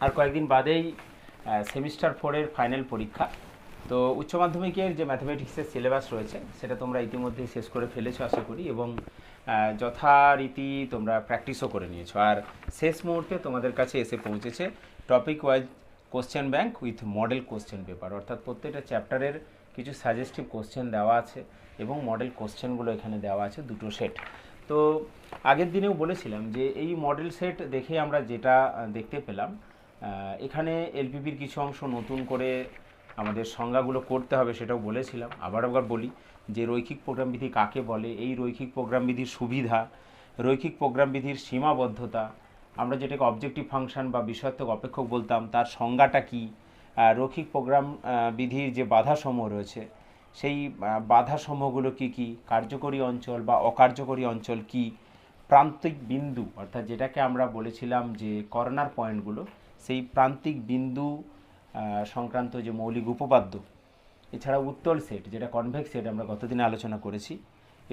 আর কয়েকদিন বাদেই semester 4-এর final পরীক্ষা। তো উচ্চ মাধ্যমিকের যে ম্যাথমেটিক্সের সিলেবাস রয়েছে সেটা তোমরা ইতিমধ্যেই শেষ করে ফেলেছো আশা করি, এবং যথারীতি তোমরা প্র্যাকটিসও করে নিয়েছো। আর শেষ মুহূর্তে তোমাদের কাছে এসে পৌঁছেছে topic wise question bank with model question paper, অর্থাৎ প্রত্যেকটা চ্যাপ্টারের কিছু সাজেস্টিভ কোশ্চেন দেওয়া আছে এবং মডেল কোশ্চেনগুলো এখানে দেওয়া আছে দুটো সেট। তো আগের দিনেও বলেছিলাম যে এই মডেল সেট দেখে আমরা যেটা দেখতে পেলাম, এখানে এলপিপির কিছু অংশ নতুন করে আমাদের সংজ্ঞাগুলো করতে হবে, সেটাও বলেছিলাম। আবার বলি যে রৈখিক প্রোগ্রাম বিধি কাকে বলে, এই রৈখিক প্রোগ্রাম বিধির সুবিধা, রৈখিক প্রোগ্রাম বিধির সীমাবদ্ধতা, আমরা যেটাকে অবজেক্টিভ ফাংশন বা বিষয়াত্মক অপেক্ষক বলতাম তার সংজ্ঞাটা কী, রৈখিক প্রোগ্রাম বিধির যে বাধাসমূহ রয়েছে সেই বাধাসমূহগুলো কী কী, কার্যকরী অঞ্চল বা অকার্যকরী অঞ্চল কী, প্রান্তিক বিন্দু অর্থাৎ যেটাকে আমরা বলেছিলাম যে কর্নার পয়েন্টগুলো, সেই প্রান্তিক বিন্দু সংক্রান্ত যে মৌলিক উপপাদ্য, এছাড়া উত্তল সেট যেটা কনভেক্স সেট আমরা গতদিনে আলোচনা করেছি,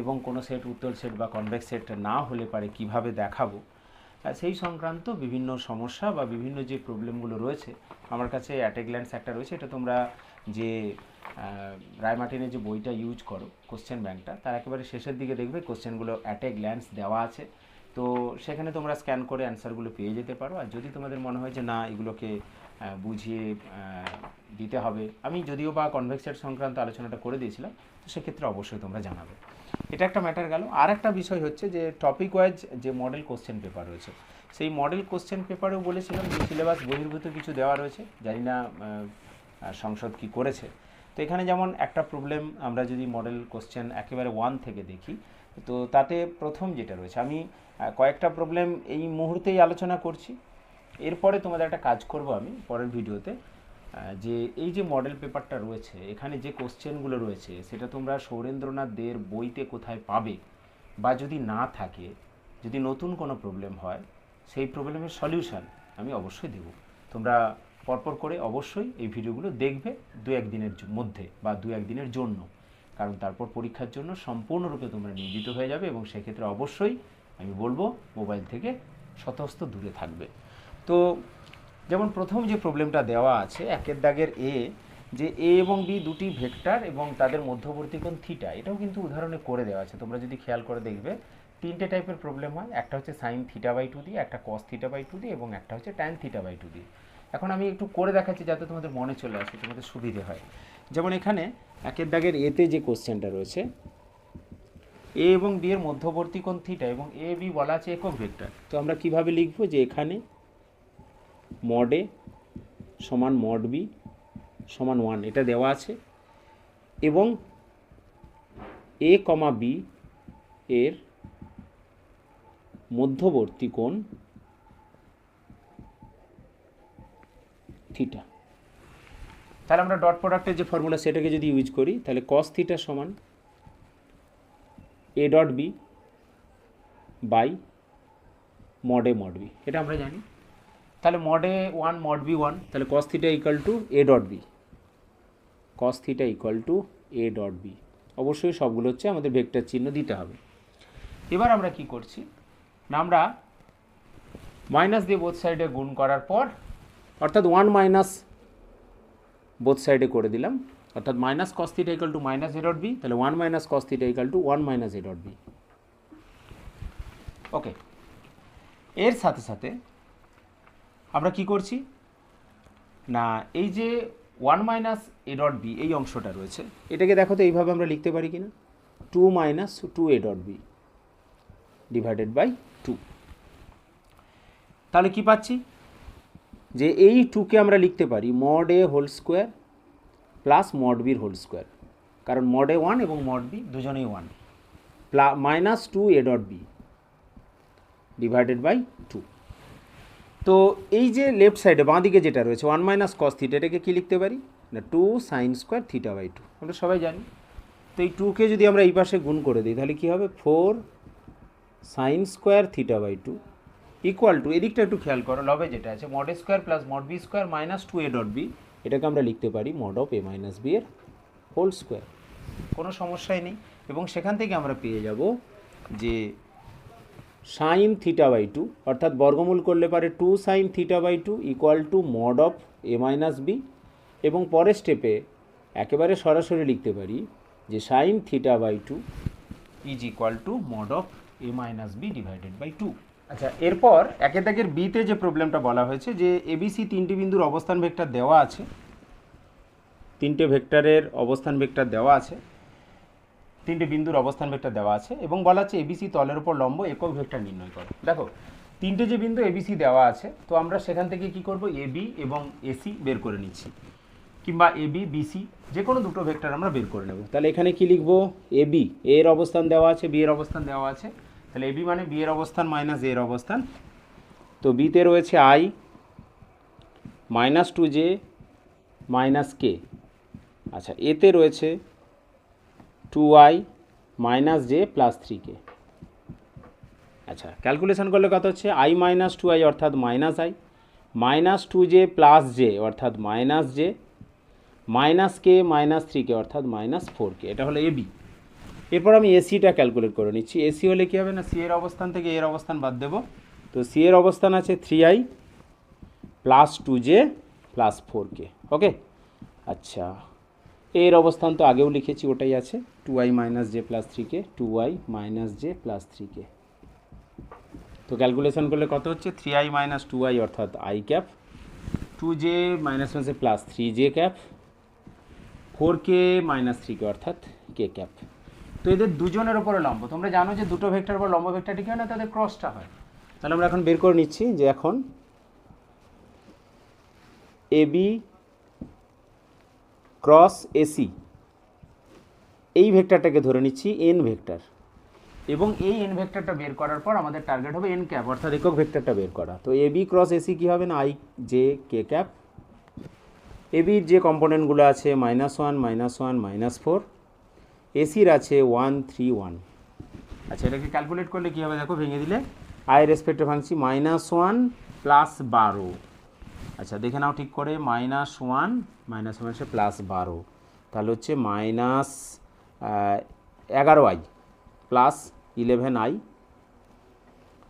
এবং কোনো সেট উত্তল সেট বা কনভেক্স সেট না হলে পারে কিভাবে দেখাবো, সেই সংক্রান্ত বিভিন্ন সমস্যা বা বিভিন্ন যে প্রবলেমগুলো রয়েছে। আমার কাছে অ্যাট এ গ্ল্যান্স একটা রয়েছে, এটা তোমরা যে রায় মার্টিনের যে বইটা ইউজ করো কোশ্চেন ব্যাংকটা, তার একেবারে শেষের দিকে দেখবে কোশ্চেনগুলো অ্যাট এ গ্ল্যান্স দেওয়া আছে। তো সেখানে তোমরা স্ক্যান করে অ্যান্সারগুলো পেয়ে যেতে পারো। আর যদি তোমাদের মনে হয় যে না এগুলোকে বুঝিয়ে দিতে হবে, আমি যদিও বা কনভেক্স সেট সংক্রান্ত আলোচনাটা করে দিয়েছিলাম, তো সেক্ষেত্রে অবশ্যই তোমরা জানাবে। এটা একটা ম্যাটার গেল। আর একটা বিষয় হচ্ছে যে টপিক ওয়াইজ যে মডেল কোশ্চেন পেপার রয়েছে, সেই মডেল কোশ্চেন পেপারেও বলেছিলাম যে সিলেবাস বহির্ভূত কিছু দেওয়া রয়েছে, জানি না সংসদ কি করেছে। তো এখানে যেমন একটা প্রবলেম আমরা যদি মডেল কোশ্চেন একেবারে 1 থেকে দেখি, তো তাতে প্রথম যেটা রয়েছে, আমি কয়েকটা প্রবলেম এই মুহূর্তেই আলোচনা করছি, এরপরে তোমাদের একটা কাজ করব আমি পরের ভিডিওতে, যে এই যে মডেল পেপারটা রয়েছে এখানে যে কোশ্চেনগুলো রয়েছে সেটা তোমরা সৌরেন্দ্রনাথ দের বইতে কোথায় পাবে, বা যদি না থাকে, যদি নতুন কোনো প্রবলেম হয়, সেই প্রবলেমের সলিউশন আমি অবশ্যই দেব। তোমরা পরপর করে অবশ্যই এই ভিডিওগুলো দেখবে 2-1 দিনের মধ্যে বা 2-1 দিনের জন্য, কারণ তারপর পরীক্ষার জন্য সম্পূর্ণরূপে তোমরা নিয়োজিত হয়ে যাবে, এবং সেক্ষেত্রে অবশ্যই আমি বলবো মোবাইল থেকে শতস্থ দূরে থাকবে। তো যেমন প্রথম যে প্রবলেমটা দেওয়া আছে 1-এর দাগের এ, যে এ এবং বি দুটি ভেক্টর এবং তাদের মধ্যবর্তী কোণ থিটা, এটাও কিন্তু উদাহরণে করে দেওয়া আছে। তোমরা যদি খেয়াল করে দেখবে 3টে টাইপের প্রবলেম হয়, একটা হচ্ছে সাইন থিটা বাই 2 দিয়ে, একটা কস থিটা বাই 2 দিয়ে, এবং একটা হচ্ছে ট্যান থিটা বাই 2 দিয়ে। এখন আমি একটু করে দেখাচ্ছি যাতে তোমাদের মনে চলে আসে, তোমাদের সুবিধে হয়। যেমন এখানে 1-এর দাগের এতে যে কোশ্চেনটা রয়েছে, এ এবং বি এর মধ্যবর্তী কোণ থিটা এবং এ বি বলা আছে একক ভেক্টর। তো আমরা কিভাবে লিখবো, যে এখানে মড এ সমান মড বি সমান 1 এটা দেওয়া আছে, এবং এ কমা বি এর মধ্যবর্তী কোণ থিটা। তাহলে আমরা ডট প্রোডাক্টের যে ফর্মুলা সেটাকে যদি ইউজ করি, তাহলে কস থিটা সমান A dot B by mod A mod B, এটা আমরা জানি। তাহলে মড এ 1 মড বি 1, তাহলে cos theta equal to A dot B, cos theta equal to A dot B. অবশ্যই সবগুলো হচ্ছে আমাদের ভেক্টর চিহ্ন দিতে হবে। এবার আমরা কি করছি না, আমরা মাইনাস দিয়ে বোথ সাইডে গুণ করার পর, অর্থাৎ 1 মাইনাস বোথ সাইডে করে দিলাম, অর্থাৎ minus cos theta equal to minus a dot b, তাহলে 1 minus cos theta equal to 1 minus a dot b. Okay, এর সাথে সাথে আমরা কি করছি না, এই যে 1 মাইনাস এ ডট বি এই অংশটা রয়েছে, এটাকে দেখো তো এইভাবে আমরা লিখতে পারি কিনা, 2 minus 2 A dot B divided by 2। তাহলে কি পাচ্ছি, যে এই 2কে আমরা লিখতে পারি mod A whole square plus mod বির হোল স্কোয়ার, কারণ মড এ 1 এবং মড বি দুজনেই 1, minus 2 A dot B divided by 2। তো এই যে লেফট সাইডে বাঁ দিকে যেটা রয়েছে 1 মাইনাস কস থিটা, এটাকে কী লিখতে পারি না 2 সাইন স্কোয়ার থিটা বাই 2, আমরা সবাই জানি। তো এই 2কে যদি আমরা এই পাশে গুণ করে দিই, তাহলে কী হবে 4 sine square theta by 2 equal to, এদিকটা একটু খেয়াল করো, লবে যেটা আছে mod A square plus mod B square minus 2 A dot B, এটাকে আমরা লিখতে পারি mod of A minus B এর হোল স্কোয়ার। কোনো সমস্যাই নেই, এবং সেখান থেকে আমরা পেয়ে যাব যে সাইন থিটা বাই টু, অর্থাৎ বর্গমূল করলে পারে 2 sine theta by two equal to mod of A minus B, এবং পরের স্টেপে একেবারে সরাসরি লিখতে পারি যে sine theta by two is equal to mod of A minus B divided by two. আচ্ছা, এরপর একের দাগের বিতে যে প্রবলেমটা বলা হয়েছে যে এবিসি তিনটি বিন্দুর অবস্থান ভেক্টর দেওয়া আছে, তিনটে ভেক্টরের অবস্থান ভেক্টর দেওয়া আছে, তিনটে বিন্দুর অবস্থান ভেক্টর দেওয়া আছে এবং বলা আছে এবিসি তলের উপর লম্ব একক ভেক্টর নির্ণয় করো। দেখো তিনটে যে বিন্দু এবিসি দেওয়া আছে, তো আমরা সেখান থেকে কি করব, এবি এবং এসি বের করে নিচ্ছি, কিংবা এবি বিসি যে কোনো দুটো ভেক্টর আমরা বের করে নেব। তাহলে এখানে কি লিখব, এবি এর অবস্থান দেওয়া আছে, বি এর অবস্থান দেওয়া আছে, তাহলে এবি মানে বি এর অবস্থান মাইনাস এর অবস্থান। তো বিতে রয়েছে i minus two j minus k, আচ্ছা এতে রয়েছে 2i minus J plus 3k। আচ্ছা ক্যালকুলেশন করলে কত হচ্ছে, আই মাইনাস 2i অর্থাৎ minus I, minus 2j plus J অর্থাৎ মাইনাস জে, মাইনাস কে মাইনাস 3k অর্থাৎ মাইনাস 4k। এটা হলো এবি। এরপর আমি এসিটা ক্যালকুলেট করে নিচ্ছি। এসি হলে কী হবে না, সি এর অবস্থান থেকে এর অবস্থান বাদ দেবো। তো সি এর অবস্থান আছে 3i plus 2j plus 4k। ওকে, আচ্ছা এর অবস্থান তো আগেও লিখেছি, ওটাই আছে 2i minus J plus 3k, 2i minus J plus 3k। তো ক্যালকুলেশন করলে কত হচ্ছে, 3i মাইনাস 2i অর্থাৎ i ক্যাপ, 2j মাইনাস মাইনাসে plus 3j cap, 4k minus 3k অর্থাৎ k ক্যাপ। তো এদের দুজনের ওপরে লম্ব, তোমরা জানো যে দুটো ভেক্টর বা লম্ব ভেক্টর ঠিক হয় না, তাদের ক্রসটা হয়। তাহলে আমরা এখন বের করে নিচ্ছি যে এখন এবি ক্রস এসি এই ভেক্টরটাকে ধরে নিচ্ছি এন ভেক্টর, এবং এই এন ভেক্টরটা বের করার পর আমাদের টার্গেট হবে এন ক্যাপ অর্থাৎ একক ভেক্টরটা বের করা। তো এবি ক্রস এসি কী হবে না, আই জে কে ক্যাপ। এবির যে কম্পোনেন্টগুলো আছে -1 -1 -4, এসির আছে 1 3 1। আচ্ছা এটাকে ক্যালকুলেট করলে কী হবে দেখো, ভেঙে দিলে আই রেসপেক্টে ভাঙছি -1 প্লাস 12। আচ্ছা দেখে নাও ঠিক করে, -1 -1 প্লাস 12, তাহলে হচ্ছে -11i plus 11i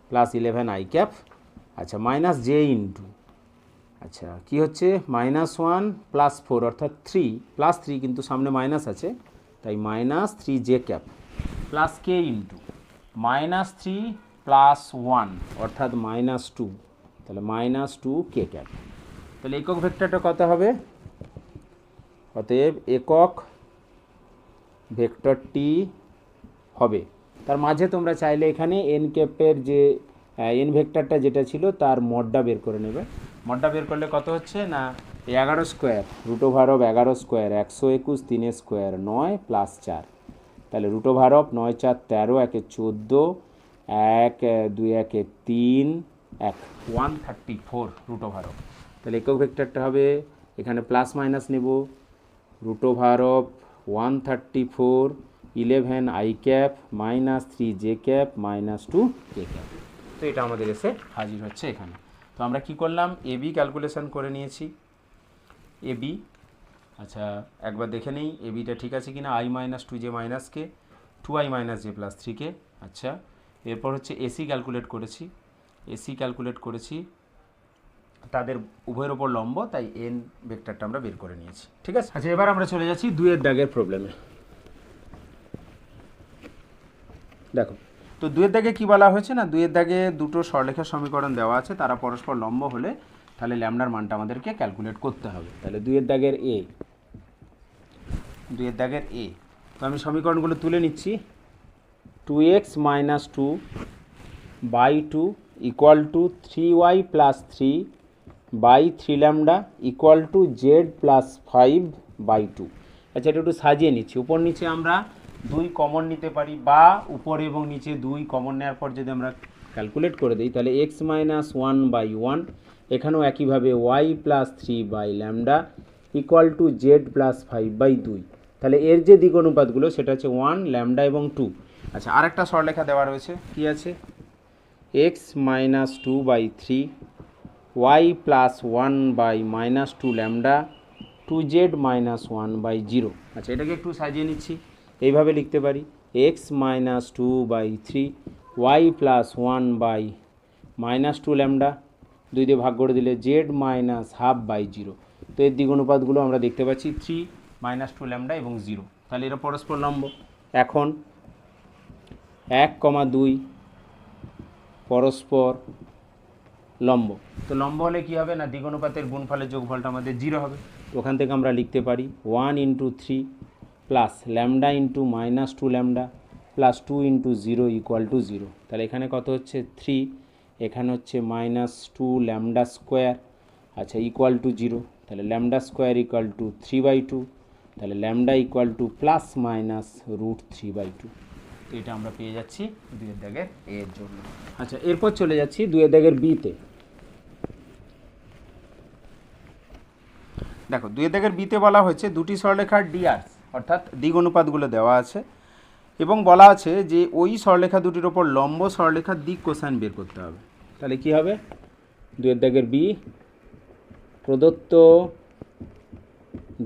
plus 11i cap. আচ্ছা মাইনাস জে ইন্টু, আচ্ছা কী হচ্ছে -1 প্লাস 4 অর্থাৎ 3 প্লাস 3 কিন্তু সামনে মাইনাস আছে, তাই মাইনাস 3j ক্যাপ প্লাস কে ইন্টু -3 প্লাস 1 অর্থাৎ -2, তাহলে -2k ক্যাপ। তাহলে একক ভেক্টরটা কত হবে, অতএব একক ভেক্টরটি হবে, তার মাঝে তোমরা চাইলে এখানে এন ক্যাপের যে এন ভেক্টরটা যেটা ছিল তার মডটা বের করে নেবে। মডটা বের করলে কত হচ্ছে না, 11 স্কোয়ার √11 স্কোয়ার 121 3 স্কোয়ার 9 প্লাস 4, তাহলে √9 9 4 13 1 14 1 2 1 3 1 134 √11। তাহলে একক ভেক্টরটা হবে, এখানে প্লাস মাইনাস নেব, √134 11i cap minus 3j cap minus 2k cap. তো এটা আমাদের এসে হাজির হচ্ছে এখানে। তো আমরা কি করলাম, এবি ক্যালকুলেশন করে নিয়েছি, এবি। আচ্ছা একবার দেখে নিই এবিটা ঠিক আছে কিনা, i minus 2j minus K, 2i minus J plus 3k। আচ্ছা এরপর হচ্ছে এসি ক্যালকুলেট করেছি, এসি ক্যালকুলেট করেছি, তাদের উভয়ের ওপর লম্ব, তাই এন ভেক্টরটা আমরা বের করে নিয়েছি, ঠিক আছে। আচ্ছা এবার আমরা চলে যাচ্ছি 2-এর দাগের প্রবলেমে। দেখো তো 2-এর দাগে কী বলা হয়েছে না, 2-এর দাগে দুটো সরলরেখার সমীকরণ দেওয়া আছে, তারা পরস্পর লম্ব হলে তাহলে ল্যামডার মানটা আমাদেরকে ক্যালকুলেট করতে হবে। তাহলে 2-এর দাগের এ, 2-এর দাগের এ, তো আমি সমীকরণগুলো তুলে নিচ্ছি। 2x minus 2 by 2 equal to 3y plus 3 by 3 lambda equal to Z plus 5 by 2। আচ্ছা এটা একটু সাজিয়ে নিচ্ছি, উপর নিচে আমরা 2 কমন নিতে পারি, বা উপরে এবং নিচে 2 কমন নেওয়ার পর যদি আমরা ক্যালকুলেট করে দিই তাহলে x মাইনাস 1 বাই 1, এখানেও একইভাবে y plus 3 by lambda equal to Z plus 5 by 2। তাহলে এর যে দিক অনুপাতগুলো সেটা হচ্ছে 1 ল্যামডা এবং 2। আচ্ছা আরেকটা সরলরেখা দেওয়া রয়েছে, কি আছে, x minus 2 by 3 y plus 1 by minus 2 lambda 2z minus 1 by 0। আচ্ছা এটাকে একটু সাজিয়ে নিচ্ছি, এইভাবে লিখতে পারি x minus 2 by 3 Y plus 1/-2 lambda, 2 দিয়ে ভাগ করে দিলে জেড -1/2/0। তো এর দিক অনুপাতগুলো আমরা দেখতে পাচ্ছি 3 -2 ল্যামডা এবং 0, তাহলে এরা পরস্পর লম্ব। এখন 1,2 পরস্পর লম্ব, তো লম্ব হলে কী হবে না, দিক অনুপাতের গুণফলের যোগফলটা আমাদের 0 হবে। তো ওখান থেকে আমরা লিখতে পারি 1 × 3 plus lambda into -2 lambda plus 2 × 0 = 0। তাহলে এখানে কত হচ্ছে 3, এখানে হচ্ছে -2 ল্যামডা স্কোয়ার, আচ্ছা =0। তাহলে ল্যামডা স্কোয়ার = 3/2, তাহলে ল্যামডা ±√3/2। তো এটা আমরা পেয়ে যাচ্ছি 2 দাগের এর জন্য। আচ্ছা, এরপর চলে যাচ্ছি 2 দাগের বিতে। দেখো 2 দাগের বিতে বলা হয়েছে দুটি সরলরেখার ডিআর অর্থাৎ দিক অনুপাতগুলো দেওয়া আছে এবং বলা আছে যে ওই সরলরেখা দুটির ওপর লম্ব সরলরেখার দিক কোসাইন বের করতে হবে। তাহলে কি হবে, 2 দাগের বি, প্রদত্ত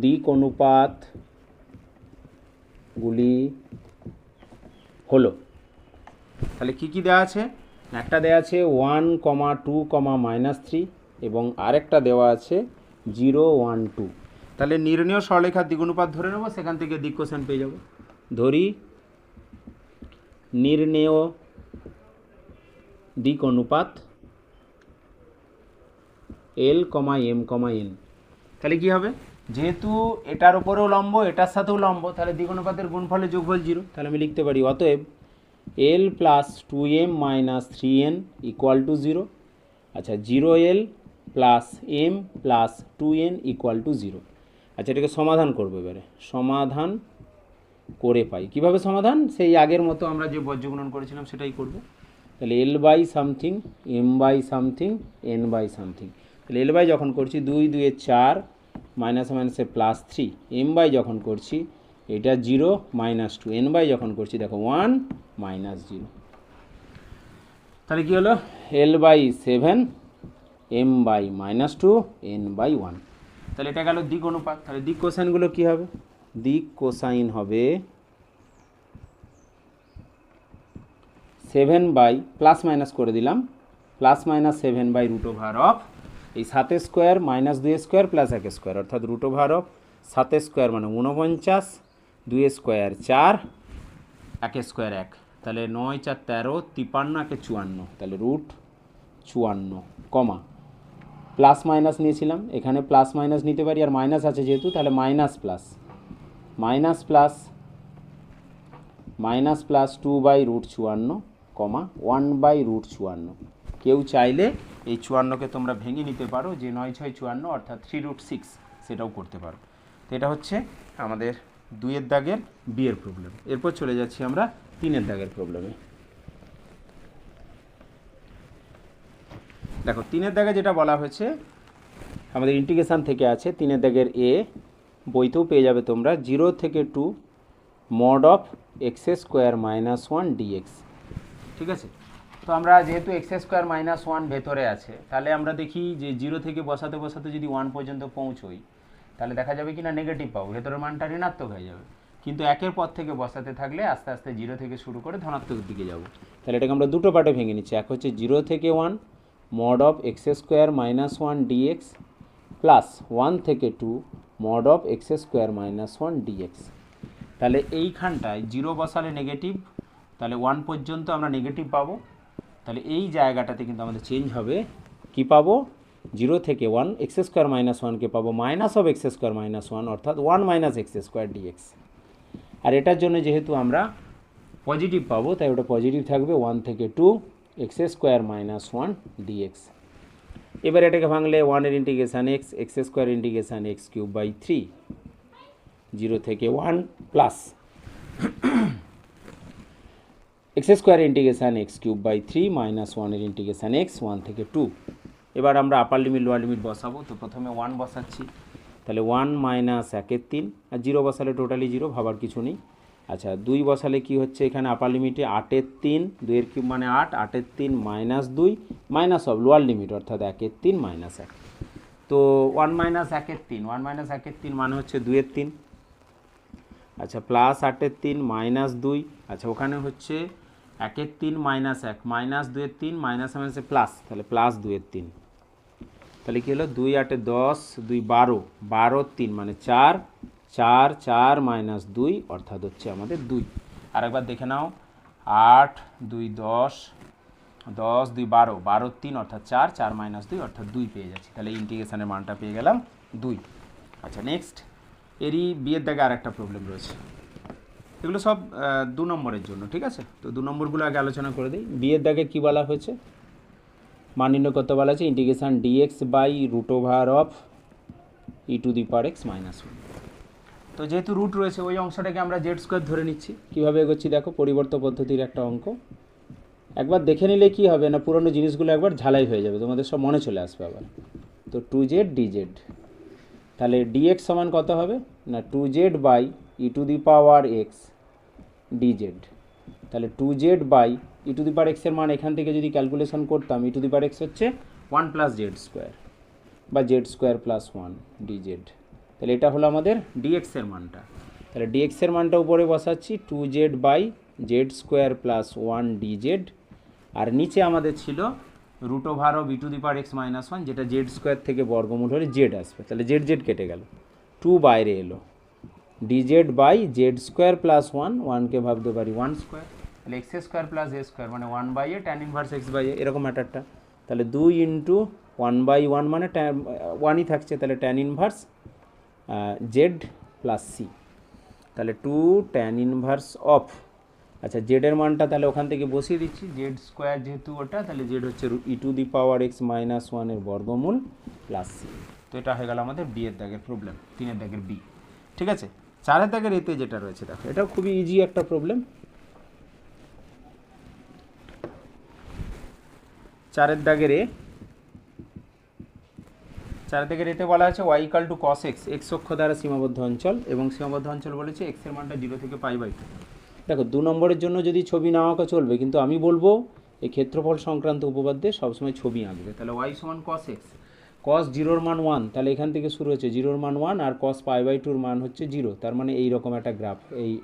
দিক অনুপাতগুলি হলো, তাহলে কি কি দেওয়া আছে, একটা দেওয়া আছে 1, 2, -3 এবং আরেকটা দেওয়া আছে 0, 1, 2। তাহলে নির্ণেয় সরলরেখার দিক অনুপাত ধরে নেব, সেখান থেকে দিক কোসাইন পেয়ে যাব। ধরি নির্ণেয় দিক অনুপাত L, M, N। তাহলে কি হবে, যেহেতু এটার উপরেও লম্ব এটার সাথেও লম্ব, তাহলে দিক অনুপাতের গুণফলের যোগফল 0। তাহলে আমি লিখতে পারি অতএব L + 2m - 3n = 0। আচ্ছা 0L + m + 2n = 0। আচ্ছা এটাকে সমাধান করবো, এবারে সমাধান করে পাই কিভাবে, সমাধান সেই আগের মতো আমরা যে বজ্রগুণন করেছিলাম সেটাই করব। তাহলে L/something, m/something, n/something। তাহলে L/ যখন করছি 2 2 এ 4 -এ +3, m/ যখন করছি এটা 0 -2, n/ যখন করছি দেখো 1 -0। তাহলে কি হলো, L/7, m/-2, n/1। তাহলে এটা গেল দিক অনুপাত। তাহলে দিক কোসাইনগুলো কি হবে, দিক কোসাইন হবে 7 প্লাস মাইনাস করে দিলাম, +-7/√of এই 7² -2² + 1² অর্থাৎ √of 7² মানে 49, 2² 4, 1² 1। তাহলে 9 4 13, 53, 1 54, তাহলে √54, কমা প্লাস মাইনাস নিয়েছিলাম, এখানে প্লাস মাইনাস নিতে পারি আর মাইনাস আছে যেহেতু, তাহলে মাইনাস প্লাস 2/√54, 1/√54। কেউ চাইলে এই 54কে তোমরা ভেঙে নিতে পারো, যে 9 6 54 অর্থাৎ 3√6 সেটাও করতে পারো। তো এটা হচ্ছে আমাদের 2 দাগের বি এর প্রবলেম। এরপর চলে যাচ্ছি আমরা 3 দাগের প্রবলেমে। দেখো 3 দাগে যেটা বলা হয়েছে আমাদের ইন্টিগ্রেশান থেকে আছে 3 দাগের এ, বইতেও পেয়ে যাবে তোমরা, 0 থেকে 2 mod of x² - 1 dx। ঠিক আছে, তো আমরা যেহেতু x² - 1 ভেতরে আছে, তাহলে আমরা দেখি যে 0 থেকে বসাতে বসাতে যদি 1 পর্যন্ত পৌঁছোই, তাহলে দেখা যাবে কি না নেগেটিভ পাবো, ভেতরের মানটা ঋণাত্মক হয়ে যাবে। কিন্তু 1-এর পর থেকে বসাতে থাকলে আস্তে আস্তে 0 থেকে শুরু করে ধনাত্মকের দিকে যাব। তাহলে এটাকে আমরা দুটো পার্টে ভেঙে নিচ্ছি। এক হচ্ছে 0 থেকে 1 mod of x² - 1 dx plus 1 থেকে 2 mod of x² - 1 dx। তাহলে এইখানটায় 0 বসালে নেগেটিভ, তাহলে 1 পর্যন্ত আমরা নেগেটিভ পাবো। তাহলে এই জায়গাটাতে কিন্তু আমাদের চেঞ্জ হবে, কি পাবো, 0 থেকে 1 x² - 1কে পাবো মাইনাস অফ x² - 1 অর্থাৎ 1 - x² dx। আর এটার জন্য যেহেতু আমরা পজিটিভ পাবো, তাই ওটা পজিটিভ থাকবে, 1 থেকে 2 x² - 1 dx। এবার এটাকে ভাঙলে 1 এর integration x, x² integration x³/3, 0 থেকে 1 প্লাস x² ইন্টিগ্রেশান x³/3 -1 এর ইন্টিগ্রেশান x, 1 থেকে 2। এবার আমরা আপার লিমিট লোয়ার লিমিট বসাবো। তো প্রথমে 1 বসাচ্ছি, তাহলে 1 - 1/3, আর 0 বসালে টোটালি 0, ভাবার কিছু নেই। আচ্ছা 2 বসালে কি হচ্ছে, এখানে আপার লিমিটে 8/3, 2/3 মানে 8, 8/3 -2 মাইনাস অফ লোয়ার লিমিট অর্থাৎ 1/3 -1। তো 1 - 1/3, 1 - 1/3 মানে হচ্ছে 2/3। আচ্ছা প্লাস 8/3 -2, আচ্ছা ওখানে হচ্ছে 1 এর 3 মাইনাস 1 মাইনাস 2 এর 3 মাইনাস মাইনাসে প্লাস, তাহলে প্লাস 2 এর 3, তাহলে কী হলো 2 8 10 2 12 12 3 মানে 4 4 4 মাইনাস 2 অর্থাৎ হচ্ছে আমাদের 2। আরেকবার দেখে নাও 8 2 10 10 2 12 12 3 অর্থাৎ 4 4 মাইনাস 2 অর্থাৎ 2 পেয়ে যাচ্ছি, তাহলে ইন্টিগ্রেশনের মানটা পেয়ে গেলাম 2। আচ্ছা নেক্সট, এরই বিয়ের দাগে আর একটা প্রবলেম রয়েছে, এগুলো সব 2 নম্বরের জন্য, ঠিক আছে? তো 2 নম্বরগুলো আগে আলোচনা করে দিই। বিয়ের দাগে কী বলা হয়েছে, মান নির্ণয় করতে বলা আছে integration dx by root over of E to the power X minus 1। তো যেহেতু রুট রয়েছে ওই অংশটাকে আমরা জেড স্কোয়ার ধরে নিচ্ছি। কীভাবে এগোচ্ছি দেখো, পরিবর্তন পদ্ধতির একটা অঙ্ক, একবার দেখে নিলে কি হবে না, পুরনো জিনিসগুলো একবার ঝালাই হয়ে যাবে, তোমাদের সব মনে চলে আসবে আবার। তো 2z dz, তাহলে dx সমান কত হবে না 2z by E to the power X dz, তাহলে 2z by E to the পাওয়ার এক্সের মান এখান থেকে যদি ক্যালকুলেশন করতাম, ই টু দি পাওয়ার এক্স হচ্ছে 1 প্লাস জেড স্কোয়ার বা জেড স্কোয়ার প্লাস 1 dz, তাহলে এটা হলো আমাদের dx এর মানটা। তাহলে dx এর মানটা উপরে বসাচ্ছি 2z by Z square plus 1 dz, আর নিচে আমাদের ছিল root over of E to the power X minus 1, যেটা জেড স্কোয়ার থেকে বর্গমূল হলে জেড আসবে, তাহলে জেড জেড কেটে গেল, 2 বাইরে এলো, dz by Z square plus 1, 1কে ভাবতে পারি 1 স্কোয়ার, তাহলে x square plus a square মানে 1 by a tan inverse x by a, এরকম ম্যাটারটা। তাহলে 2 ইন্টু 1 বাই 1 মানে 1ই থাকছে, তাহলে tan inverse Z plus C, তাহলে 2 ট্যান ইনভার্স অফ, আচ্ছা জেডের মানটা তাহলে ওখান থেকে বসিয়ে দিচ্ছি, জেড স্কোয়ার যেহেতু ওটা, তাহলে জেড হচ্ছে ই to the power X minus 1 এর বর্গমূল প্লাস সি। তো এটা হয়ে গেল আমাদের বি এর দাগের প্রবলেম, 3 এর দাগের বি, ঠিক আছে? 4 এর দাগের এতে যেটা রয়েছে দেখো, এটাও খুবই ইজি একটা প্রবলেম। 4 এর দাগের এ, 4 এর দাগের এতে বলা আছে Y equal to cos X, X অক্ষ দ্বারা সীমাবদ্ধ অঞ্চল, এবং সীমাবদ্ধ অঞ্চল বলেছে এক্স এর মানটা 0 থেকে পাই বাই 2। দেখো 2 নম্বরের জন্য যদি ছবি না আঁকা চলবে, কিন্তু আমি বলবো এই ক্ষেত্রফল সংক্রান্ত উপপাদ্যে সবসময় ছবি আঁকবে। তাহলে ওয়াই সমান কস এক্স, কস 0-র মান 1, তাহলে এখান থেকে শুরু হচ্ছে 0-র মান 1 আর কস পাই বাই 2-র মান হচ্ছে 0, তার মানে এইরকম একটা গ্রাফ,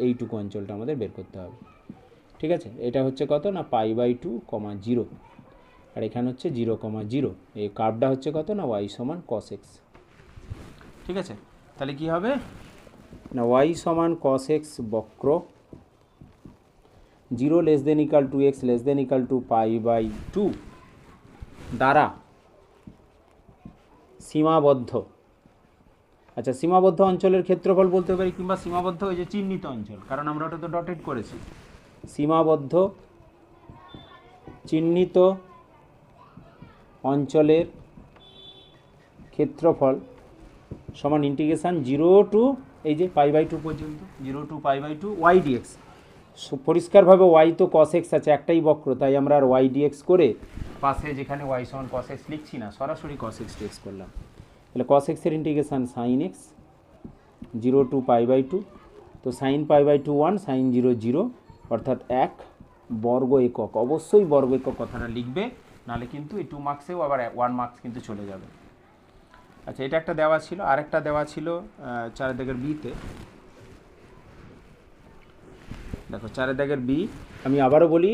এইটুকু অঞ্চলটা আমাদের বের করতে হবে, ঠিক আছে? এটা হচ্ছে কত না পাই বাই 2, 0, আর এখানে হচ্ছে 0, 0, এই কার্ভটা হচ্ছে কত না ওয়াই সমান কস এক্স, ঠিক আছে? তাহলে কি হবে না ওয়াই সমান কস এক্স বক্র 0 less than equal to x less than equal to pi by 2 দ্বারা সীমাবদ্ধ, আচ্ছা সীমাবদ্ধ অঞ্চলের ক্ষেত্রফল বলতে পারি, কিংবা সীমাবদ্ধ ওই যে চিহ্নিত অঞ্চল, কারণ আমরা ওটা তো ডটেড করেছি, সীমাবদ্ধ চিহ্নিত অঞ্চলের ক্ষেত্রফল সমান ইন্টিগ্রেশন 0 টু এই যে পাই বাই 2 পর্যন্ত, 0 to pi by 2 Y dx. পরিষ্কারভাবে ওয়াই তো কস এক্স আছে, একটাই বক্র, তাই আমরা আর ওয়াই ডিএক্স করে পাশে যেখানে ওয়াই সমান কস এক্স লিখছি না, সরাসরি কস এক্স ডিএক্স করলাম। তাহলে কস এক্সের integration sine X 0 to pi by 2, তো সাইন পাই বাই 2 1, সাইন 0 0, অর্থাৎ 1 বর্গ একক, অবশ্যই বর্গ একক কথাটা লিখবে, নাহলে কিন্তু এই 2 মার্কসেও আবার 1 মার্কস কিন্তু চলে যাবে। আচ্ছা এটা একটা দেওয়া ছিল, আরেকটা দেওয়া ছিল 4 দাগের বিতে, দেখো 4 দাগের বি, আমি আবারও বলি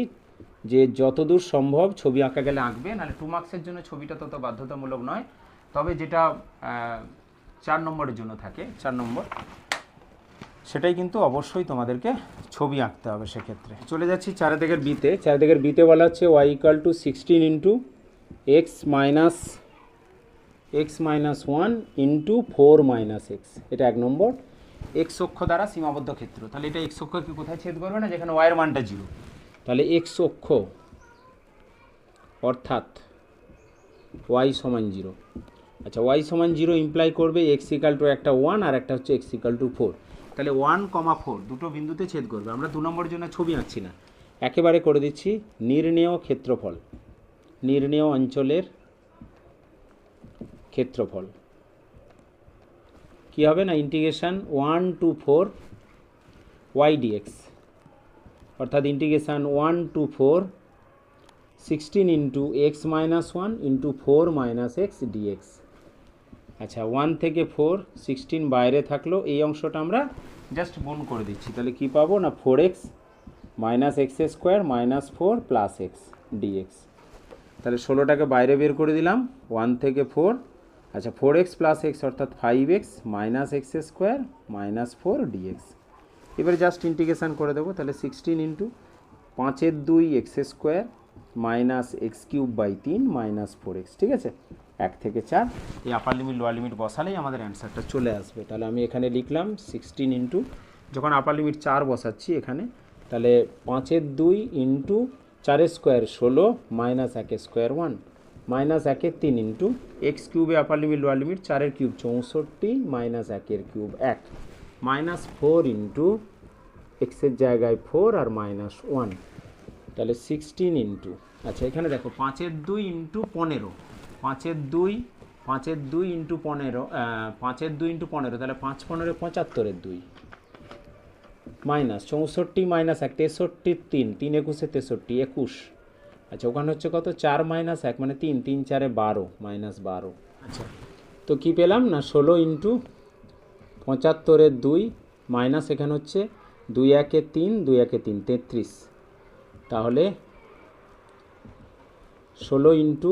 যে যতদূর সম্ভব ছবি আঁকা গেলে আঁকবে, নাহলে 2 মার্কসের জন্য ছবিটা তত বাধ্যতামূলক নয়, তবে যেটা 4 নম্বরের জন্য থাকে 4 নম্বর, সেটাই কিন্তু অবশ্যই তোমাদেরকে ছবি আঁকতে হবে। সেক্ষেত্রে চলে যাচ্ছি 4 দাগের বিতে। 4 দাগের বিতে বলা হচ্ছে Y equal to 16 into X minus 1 into 4 minus X, এটা 1 নম্বর। এক্স অক্ষ দ্বারা সীমাবদ্ধ ক্ষেত্র, তাহলে এটা এক্স অক্ষকে কোথায় ছেদ করবে না, যেখানে ওয়াইয়ের মানটা 0, তাহলে এক্স অক্ষ অর্থাৎ ওয়াই সমান 0। আচ্ছা ওয়াই সমান 0 ইমপ্লাই করবে এক্স ইকাল টু একটা 1 আর একটা হচ্ছে এক্স ইকাল টু 4, তাহলে 1, 4 দুটো বিন্দুতে ছেদ করবে। আমরা 2 নম্বরের জন্য ছবি আঁকছি না, একেবারে করে দিচ্ছি নির্ণেয় ক্ষেত্রফল, নির্ণেয় অঞ্চলের ক্ষেত্রফল কী হবে না ইন্টিগ্রেশন 1 টু 4 ওয়াই ডিএক্স, অর্থাৎ integration 1 to 4 16 into X minus 1 into 4 minus X dx. আচ্ছা 1 থেকে 4, 16 বাইরে থাকলো, এই অংশটা আমরা জাস্ট গুণ করে দিচ্ছি, তাহলে কি পাবো না 4x minus X square minus 4 plus X dx. তাহলে 16টাকে বাইরে বের করে দিলাম, 1 থেকে 4, আচ্ছা 4x প্লাস এক্স অর্থাৎ 5x minus X square minus 4 dx. এবারে জাস্ট ইন্টিগ্রেশান করে দেবো, তাহলে 16 into 5 2 X square minus X cube by 3 minus 4x, ঠিক আছে, 1 থেকে 4। এই আপার লিমিট লোয়ার লিমিট বসালেই আমাদের অ্যান্সারটা চলে আসবে। তাহলে আমি এখানে লিখলাম 16 ইন্টু, যখন আপার লিমিট 4 বসাচ্ছি এখানে, তাহলে 5 2 into 4 square 16 minus 1 square 1 minus 1 3 into x কিউবে upper limit lower limit 4 cube 64 minus 1 cube 1 minus 4 into এক্সের জায়গায় 4 আর মাইনাস 1, তাহলে 16 ইন্টু, আচ্ছা এখানে দেখো 5 2 ইন্টু 15, 5 2 ইন্টু 15, 5 2 ইন্টু 15, তাহলে 5 15 75 2 মাইনাস 64 মাইনাস 1 63 3 3 21 63 21, আচ্ছা ওখানে হচ্ছে কত 4 মাইনাস 1 মানে 3 3 4 12 মাইনাস 12। আচ্ছা তো কী পেলাম না 16 ইন্টু 75 2 মাইনাস এখানে হচ্ছে 2 1 3 2 1 3 33, তাহলে 16 ইন্টু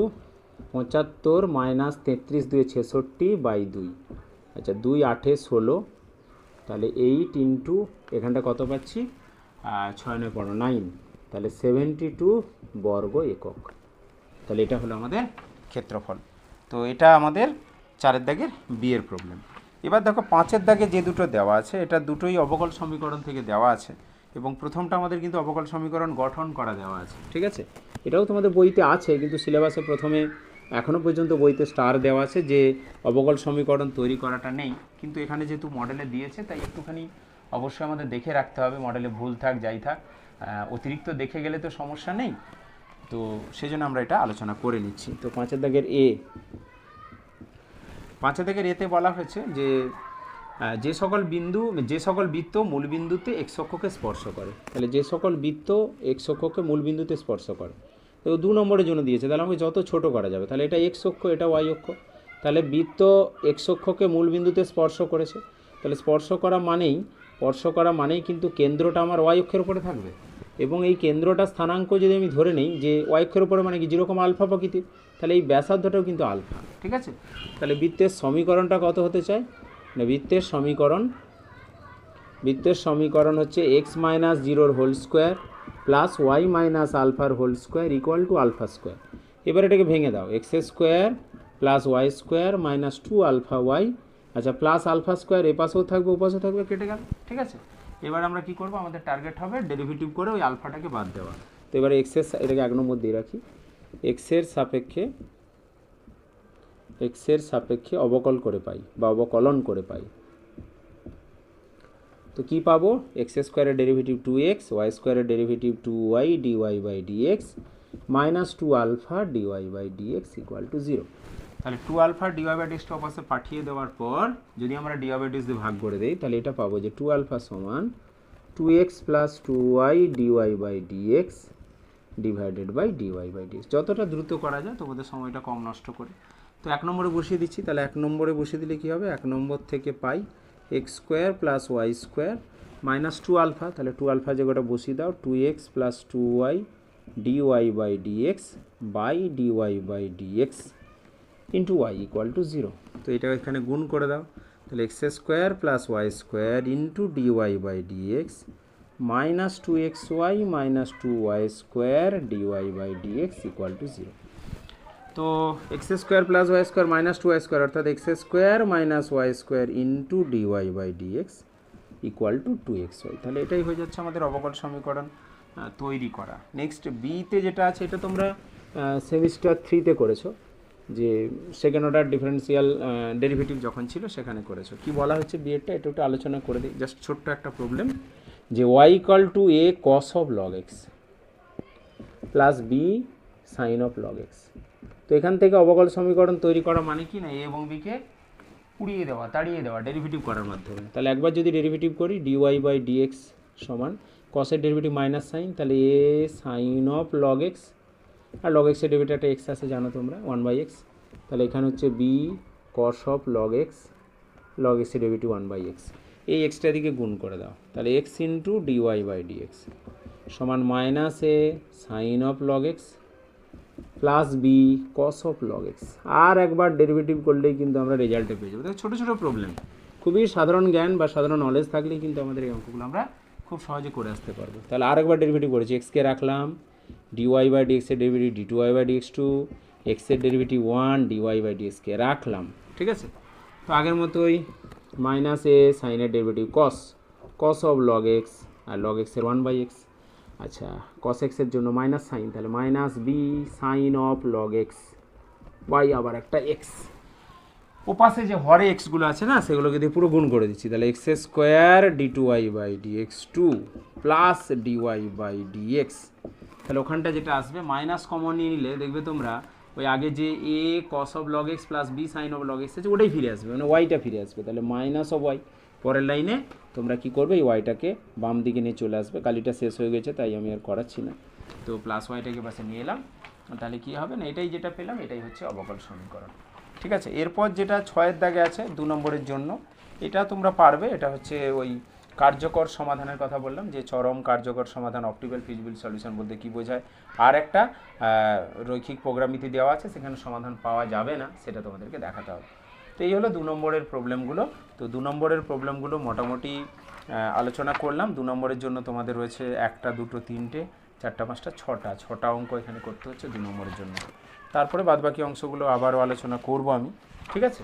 75 মাইনাস 33 2 66 বাই 2, আচ্ছা 2 8 16, তাহলে 8 ইন্টু এখানটা কত পাচ্ছি 6 9 15 9, তাহলে 72 বর্গ একক। তাহলে এটা হলো আমাদের ক্ষেত্রফল। তো এটা আমাদের 4 দাগের বিয়ের প্রবলেম। এবার দেখো 5 দাগে যে দুটো দেওয়া আছে, এটা দুটোই অবকল সমীকরণ থেকে দেওয়া আছে, এবং প্রথমটা আমাদের কিন্তু অবকল সমীকরণ গঠন করা দেওয়া আছে, ঠিক আছে। এটাও তোমাদের বইতে আছে, কিন্তু সিলেবাসে প্রথমে এখনও পর্যন্ত বইতে স্টার দেওয়া আছে যে অবকল সমীকরণ তৈরি করাটা নেই, কিন্তু এখানে যেহেতু মডেলে দিয়েছে তাই একটুখানি অবশ্যই আমাদের দেখে রাখতে হবে, মডেলে ভুল থাক যাই থাক, অতিরিক্ত দেখে গেলে তো সমস্যা নেই, তো সেই জন্য আমরা এটা আলোচনা করে নিচ্ছি। তো 5 দাগের এ, 5 দাগের এতে বলা হয়েছে যে যে সকল বৃত্ত মূল বিন্দুতে এক্স অক্ষকে স্পর্শ করে, তাহলে যে সকল বৃত্ত এক্স অক্ষকে মূল বিন্দুতে স্পর্শ করে, তো 2 নম্বরের জন্য দিয়েছে, তাহলে আমাকে যত ছোট করা যাবে, তাহলে এটা এক্স অক্ষ এটা ওয়াই অক্ষ, তাহলে বৃত্ত এক্স অক্ষকে মূল বিন্দুতে স্পর্শ করেছে, তাহলে স্পর্শ করা মানেই কিন্তু কেন্দ্রটা আমার ওয়াই অক্ষের উপরে থাকবে, এবং এই কেন্দ্রটা স্থানাঙ্ক যদি আমি ধরে নিই যে ওয়াই অক্ষের উপরে মানে কি যেরকম আলফা প্রকৃতির, তাহলে এই ব্যাসার্ধটাও কিন্তু আলফা, ঠিক আছে। তাহলে বৃত্তের সমীকরণটা কত হতে চায় না, বৃত্তের সমীকরণ হচ্ছে x minus 0 whole square plus y minus আলফার whole square equal to alpha square. এবার এটাকে ভেঙে দাও, x square plus y square minus 2 alpha y, আচ্ছা প্লাস আলফা স্কোয়ার এপাশেও থাকবে ওপাশেও থাকবে, কেটে গেল, ঠিক আছে। এবার আমরা কি করব, আমাদের টার্গেট হবে ডেরিভেটিভ করে ওই আলফাটাকে বাদ দেওয়া। তো এবারে এটাকে 1 নম্বর দিয়ে রাখি, এক্সের সাপেক্ষে অবকল করে পাই বা অবকলন করে পাই। তো কি পাবো, এক্স স্কোয়ারের ডেরিভেটিভ 2x, ওয়াই স্কোয়ারের derivative 2y dy by dx minus 2 alpha dy by dx equal to 0। তাহলে 2 আলফা ডিওয়াই বাই ডিএক্সটা অপাশে পাঠিয়ে দেওয়ার পর যদি আমরা ডিওয়াই বাই ডিএক্স দিয়ে ভাগ করে দেই, তাহলে এটা পাবো যে 2 আলফা সমান 2x plus 2y dy by dx divided by dy by dx. যতটা দ্রুত করা যায় তোমাদের সময়টা কম নষ্ট করে। তো 1 নম্বরে বসিয়ে দিচ্ছি, তাহলে 1 নম্বরে বসিয়ে দিলে কী হবে, 1 নম্বর থেকে পাই x square plus y square minus 2 alpha, তাহলে 2 আলফা যেটা বসিয়ে দাও 2x plus 2y dy by dx by dy by dx into y equal to 0। তো এটা এখানে গুণ করে দাও, তাহলে x square plus y square into dy by dx minus 2xy minus 2y square dy by dx equal to 0। তো x square plus y square minus 2y square অর্থাৎ X square minus Y square into dy by dx equal to 2xy। তাহলে এটাই হয়ে যাচ্ছে আমাদের অবকল সমীকরণ তৈরি করা। নেক্সট বিতে যেটা আছে, এটা তোমরা সেমিস্টার 3তে করেছো, যে সেকেন্ড অর্ডার ডিফারেন্সিয়াল ডেরিভেটিভ যখন ছিল সেখানে করেছো। কি বলা হচ্ছে বিয়েরটা, এটা একটু আলোচনা করে দিই, জাস্ট ছোট্ট একটা প্রবলেম, যে y equal to a cos of log x plus b sine of log x। তো এখান থেকে অবকল সমীকরণ তৈরি করা মানে কি না, a এবং b কে উড়িয়ে দেওয়া, তাড়িয়ে দেওয়া ডেরিভেটিভ করার মাধ্যমে। তাহলে একবার যদি ডেরিভেটিভ করি dy বাই dx সমান cos এর ডেরিভেটিভ মাইনাস সাইন, তাহলে a sine of log x, আর log x এর ডেরিভেটিভ একটা x আছে জানো তোমরা 1/x, তাহলে এখানে হচ্ছে b cos of log x এর ডেরিভেটিভ 1/x, এই এক্সটা দিকে গুণ করে দাও, তাহলে x into dy by dx সমান minus a sine of log x plus b cos of log x. আর একবার ডেরিভেটিভ করলেই কিন্তু আমরা রেজাল্টে পেয়ে যাবো। ছোটো ছোটো প্রবলেম, খুবই সাধারণ জ্ঞান বা সাধারণ নলেজ থাকলেই কিন্তু আমাদের এই অঙ্কগুলো আমরা খুব সহজে করে আসতে পারবো। তাহলে আরেকবার ডেরিভেটিভ করেছি, এক্সকে রাখলাম, ডিওয়াই বাই ডিএক্সের derivative d two Y by dx two, এক্সের ডেরিভেটিভ 1 ডিওয়াই বাই ডিএক্সকে রাখলাম, ঠিক আছে। তো আগের মতোই মাইনাস এ সাইনের derivative cos, cos of log x, আর লগ এক্সের 1 বাই এক্স। আচ্ছা, কস এক্সের জন্য মাইনাস সাইন, তাহলে minus b sine of log x by আবার একটা এক্স। ওপাশে যে হরে এক্সগুলো আছে না, সেগুলোকে দিয়ে পুরো গুণ করে দিচ্ছি। তাহলে x square D two Y by D X two plus D Y by D X. তাহলে ওখানটা যেটা আসবে মাইনাস কমন নিয়ে নিলে দেখবে তোমরা ওই আগে যে a cos of log x plus b sine of log x আছে ওটাই ফিরে আসবে, মানে ওয়াইটা ফিরে আসবে। তাহলে মাইনাস অফ ওয়াই, পরের লাইনে তোমরা কি করবে, এই ওয়াইটাকে বাম দিকে নিয়ে চলে আসবে। কালিটা শেষ হয়ে গেছে তাই আমি আর করাচ্ছি না। তো প্লাস ওয়াইটাকে পাশে নিয়ে এলাম, তাহলে কী হবে না, এটাই যেটা পেলাম এটাই হচ্ছে অবকল সমীকরণ, ঠিক আছে। এরপর যেটা 6-এর দাগে আছে 2 নম্বরের জন্য, এটা তোমরা পারবে। এটা হচ্ছে ওই কার্যকর সমাধানের কথা বললাম, যে চরম কার্যকর সমাধান অপটিক্যাল ফিজিবল সলিউশন বলতে কী বোঝায়। আর একটা রৈখিক প্রোগ্রামিতি দেওয়া আছে, সেখানে সমাধান পাওয়া যাবে না, সেটা তোমাদেরকে দেখাতে হবে। তো এই হলো 2 নম্বরের প্রবলেমগুলো। তো 2 নম্বরের প্রবলেমগুলো মোটামুটি আলোচনা করলাম। 2 নম্বরের জন্য তোমাদের রয়েছে 1টা 2টো 3টে 4টা 5টা 6টা অঙ্ক এখানে করতে হচ্ছে 2 নম্বরের জন্য। তারপরে বাদবাকি অংশগুলো আবারও আলোচনা করব আমি, ঠিক আছে।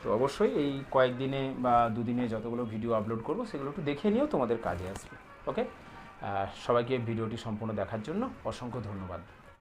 তো অবশ্যই এই কয়েকদিনে বা দুদিনে যতগুলো ভিডিও আপলোড করব সেগুলো একটু দেখে নিয়েও তোমাদের কাজে আসবে। ওকে, সবাইকে ভিডিওটি সম্পূর্ণ দেখার জন্য অসংখ্য ধন্যবাদ।